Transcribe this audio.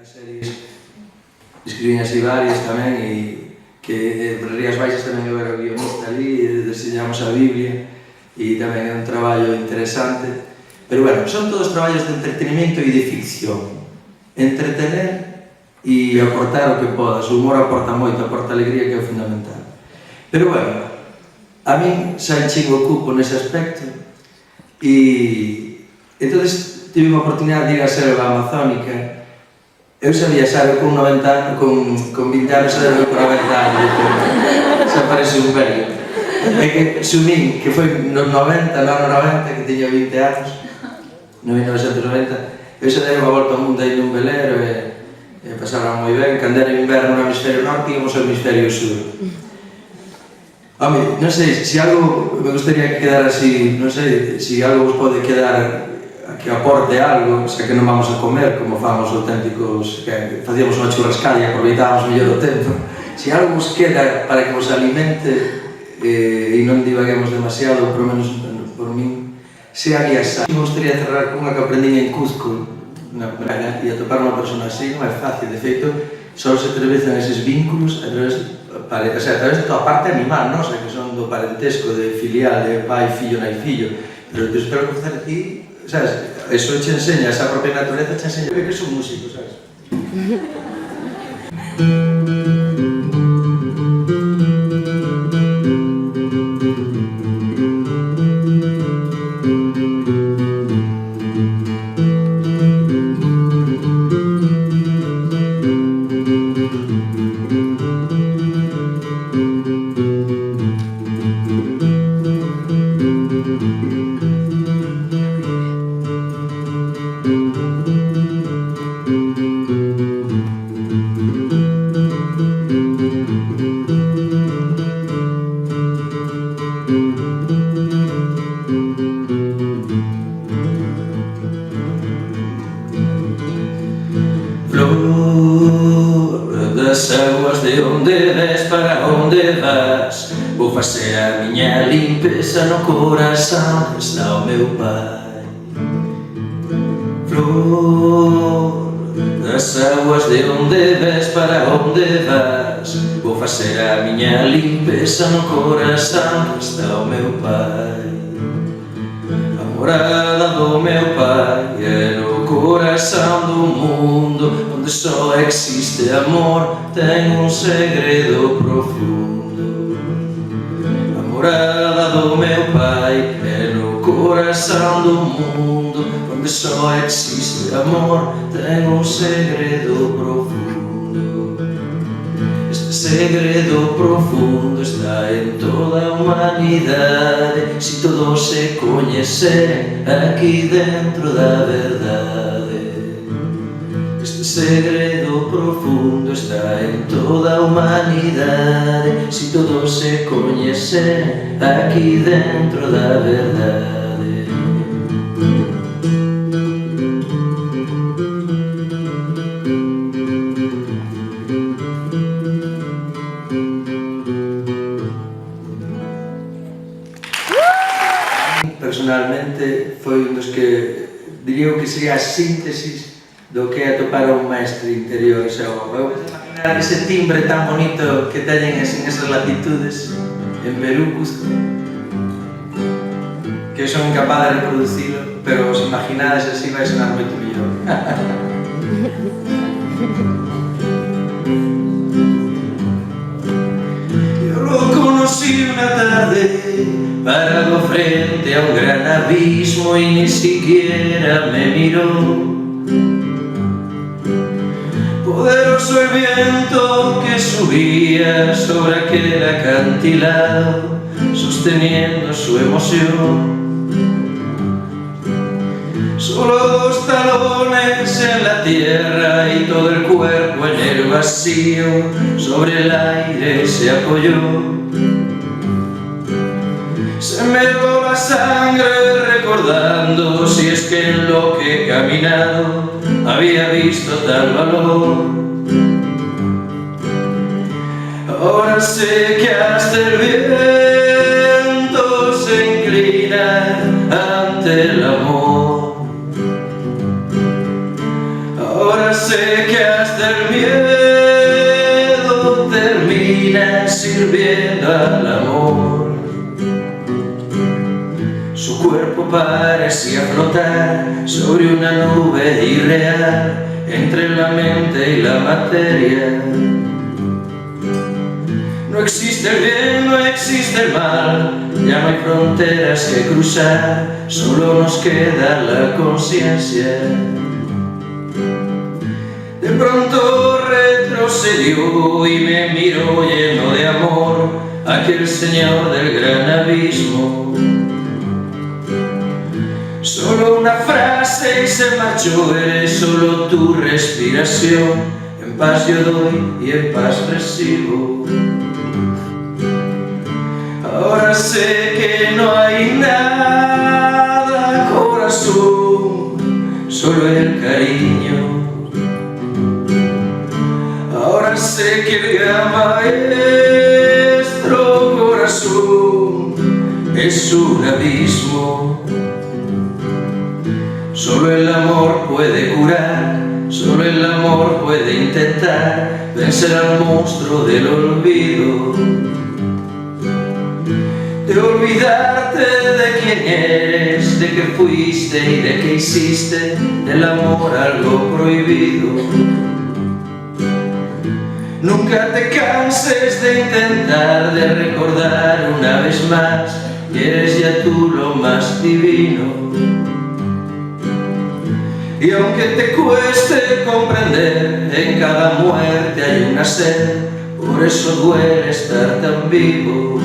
series escribín así varias tamén e que por Rías Baixas tamén eu era guionista ali, deseñamos a Biblia e tamén é un traballo interesante, pero bueno, son todos traballos de entretenimiento e de ficción, entretener e aportar o que podas. O humor aporta moito, aporta alegría, que é o fundamental, pero bueno, a min xa enchigo o cupo nese aspecto e entonces tive unha oportunidade de ir á selva amazónica. Eu sabía, sabe, con 90 anos, con 20 anos, sabe, con 90 anos, xa parece un velho. É que sumín, que foi nos 90, no ano 90, que tiña 20 anos, no 1990, eu xa dei unha volta ao mundo aí nun velero e pasaba moi ben. Cando era inverno no hemisferio norte, íamos ao hemisferio sur. Home, non sei, se algo me gustaría que quedara así, non sei, se algo vos pode quedar que aporte algo, xa que non vamos a comer como famos auténticos, que facíamos unha churrascada e aproveitábamos mellor o tempo. Se algo vos queda para que vos alimente e non divaguemos demasiado, por menos por min, sea viaxar. Me gustaría cerrar con unha que aprendín en Cuzco, na praia, e atopar unha persona así non é fácil. De feito, só se atravezan eses vínculos a través de toda a parte animal, non? O sea, que son do parentesco, de filial, de pai, fillo, nai, fillo. Pero te espero que facer aquí, sabes? Eso te enseña, esa propia naturaleza te enseña que son músicos, sabes? Das aguas de onde ves para onde vas, vou facer a miña limpeza no corazón, está o meu pai. Flor das aguas de onde ves para onde vas, vou facer a miña limpeza no corazón, está o meu pai. A morada do meu pai é no coração do mundo, onde só existe amor, tem um segredo profundo. A morada do meu pai é no coração do mundo, onde só existe amor, tem um segredo profundo. Este segredo profundo está em toda a humanidade, se todos se conhecerem aqui dentro da verdade. Este segredo profundo está em toda a humanidade, se todos se conhecerem aqui dentro da verdade. Personalmente foi un dos que diría que sería a síntesis do que é atopar a un mestre interior. Eu imaginar ese timbre tan bonito que teñen en esas latitudes en Perú, Cuzco, que son incapaz de reproducilo, pero os imaginades así vai sonar moito mellor. Eu lo conocí una tarde parado frente a un gran abismo y ni siquiera me miró. Poderoso el viento que subía sobre aquel acantilado, sosteniendo su emoción. Solo dos talones en la tierra y todo el cuerpo en el vacío, sobre el aire se apoyó. Se me heló la sangre recordando si es que en lo que he caminado había visto tal valor. Ahora sé que hasta el viento se inclina ante el amor. Ahora sé que sirviendo al amor. Su cuerpo parecía flotar sobre una nube irreal entre la mente y la materia. No existe el bien, no existe el mal, ya no hay fronteras que cruzar, solo nos queda la conciencia. De pronto retrocedió y me miró lleno de amor, aquel señor del gran abismo. Solo una frase y se marchó, eres solo tu respiración, en paz yo doy y en paz recibo. Ahora sé que no hay nada, corazón, solo el cariño. Ahora sé que el gran maestro, corazón, es un abismo. Solo el amor puede curar, solo el amor puede intentar vencer al monstruo del olvido. De olvidarte de quién eres, de que fuiste y de que hiciste del amor algo prohibido. Nunca te canses de intentar, de recordar una vez más que eres ya tú lo más divino. Y aunque te cueste comprender, en cada muerte hay un nacer, por eso duele estar tan vivo.